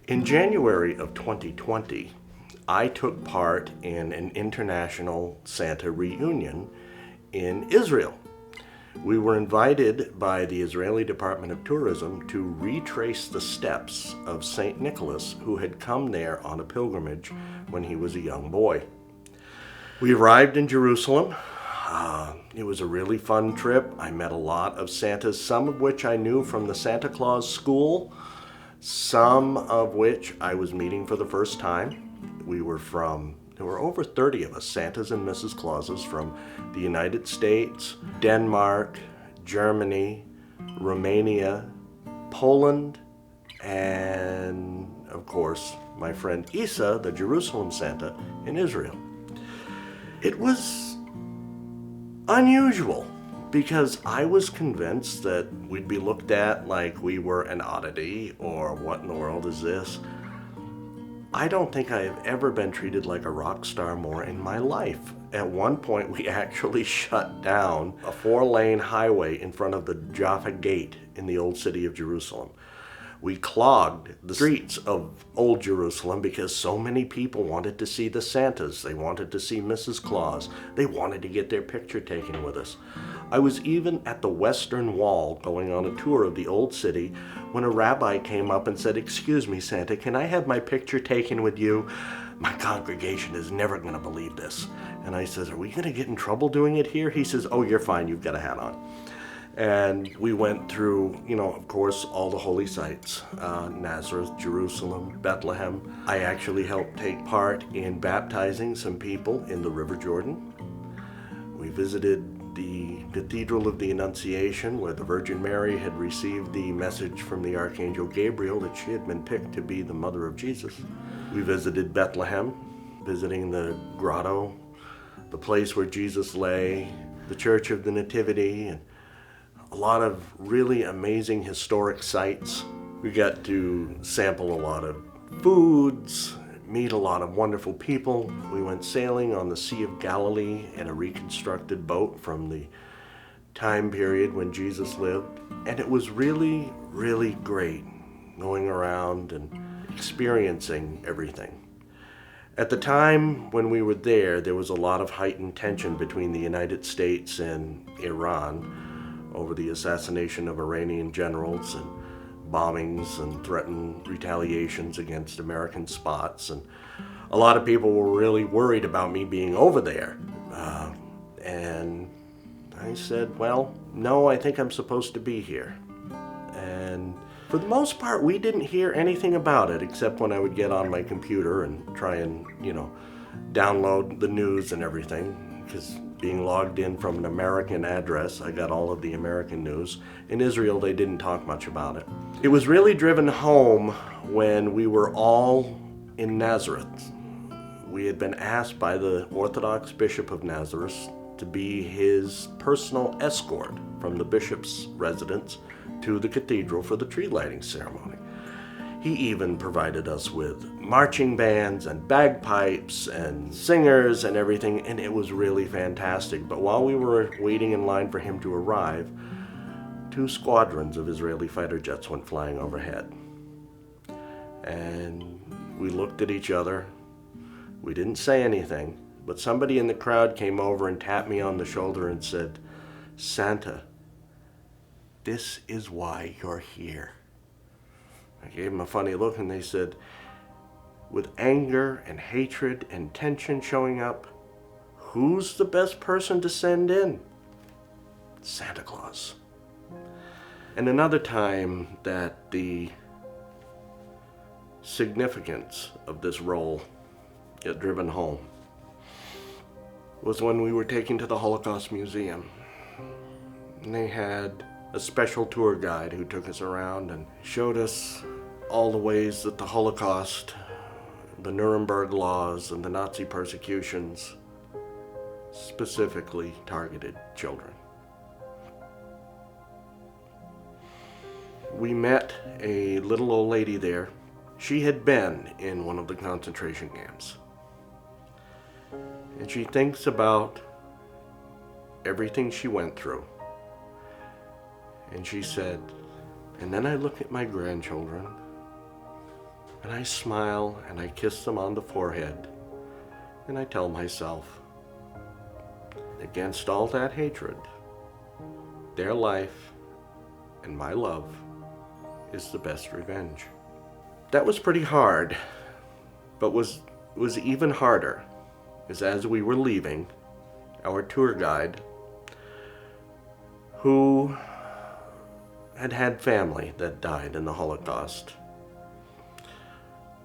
In January of 2020, I took part in an international Santa reunion in Israel. We were invited by the Israeli Department of Tourism to retrace the steps of St. Nicholas, who had come there on a pilgrimage when he was a young boy. We arrived in Jerusalem. It was a really fun trip. I met a lot of Santas, some of which I knew from the Santa Claus school, some of which I was meeting for the first time. There were over 30 of us, Santas and Mrs. Clauses, from the United States, Denmark, Germany, Romania, Poland, and of course, my friend Isa, the Jerusalem Santa, in Israel. It was unusual because I was convinced that we'd be looked at like we were an oddity or what in the world is this. I don't think I have ever been treated like a rock star more in my life. At one point, we actually shut down a 4-lane highway in front of the Jaffa Gate in the old city of Jerusalem. We clogged the streets of Old Jerusalem because so many people wanted to see the Santas. They wanted to see Mrs. Claus. They wanted to get their picture taken with us. I was even at the Western Wall going on a tour of the old city when a rabbi came up and said, "Excuse me, Santa, can I have my picture taken with you? My congregation is never going to believe this." And I says, "Are we going to get in trouble doing it here?" He says, "Oh, you're fine. You've got a hat on." And we went through, of course, all the holy sites, Nazareth, Jerusalem, Bethlehem. I actually helped take part in baptizing some people in the River Jordan. We visited the Cathedral of the Annunciation, where the Virgin Mary had received the message from the Archangel Gabriel that she had been picked to be the mother of Jesus. We visited Bethlehem, visiting the grotto, the place where Jesus lay, the Church of the Nativity, and a lot of really amazing historic sites. We got to sample a lot of foods, meet a lot of wonderful people. We went sailing on the Sea of Galilee in a reconstructed boat from the time period when Jesus lived. And it was really, really great going around and experiencing everything. At the time when we were there was a lot of heightened tension between the United States and Iran over the assassination of Iranian generals and bombings and threatened retaliations against American spots. And a lot of people were really worried about me being over there. And I said, well, no, I think I'm supposed to be here. And for the most part, we didn't hear anything about it, except when I would get on my computer and try and, download the news and everything, because being logged in from an American address, I got all of the American news. In Israel, they didn't talk much about it. It was really driven home when we were all in Nazareth. We had been asked by the Orthodox Bishop of Nazareth to be his personal escort from the bishop's residence to the cathedral for the tree lighting ceremony. He even provided us with marching bands and bagpipes and singers and everything, and it was really fantastic. But while we were waiting in line for him to arrive, 2 squadrons of Israeli fighter jets went flying overhead. And we looked at each other. We didn't say anything, but somebody in the crowd came over and tapped me on the shoulder and said, "Santa, this is why you're here." I gave them a funny look and they said, "With anger and hatred and tension showing up, who's the best person to send in?" Santa Claus. And another time that the significance of this role got driven home was when we were taken to the Holocaust Museum. And they had a special tour guide who took us around and showed us all the ways that the Holocaust, the Nuremberg laws, and the Nazi persecutions specifically targeted children. We met a little old lady there. She had been in one of the concentration camps. And she thinks about everything she went through. And she said, "And then I look at my grandchildren And I smile and I kiss them on the forehead. And I tell myself, against all that hatred, their life and my love is the best revenge. That was pretty hard, but was even harder is as we were leaving, our tour guide, who had had family that died in the Holocaust,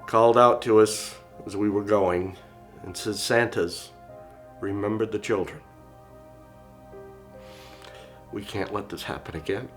called out to us as we were going and said, "Santas, remember the children. We can't let this happen again."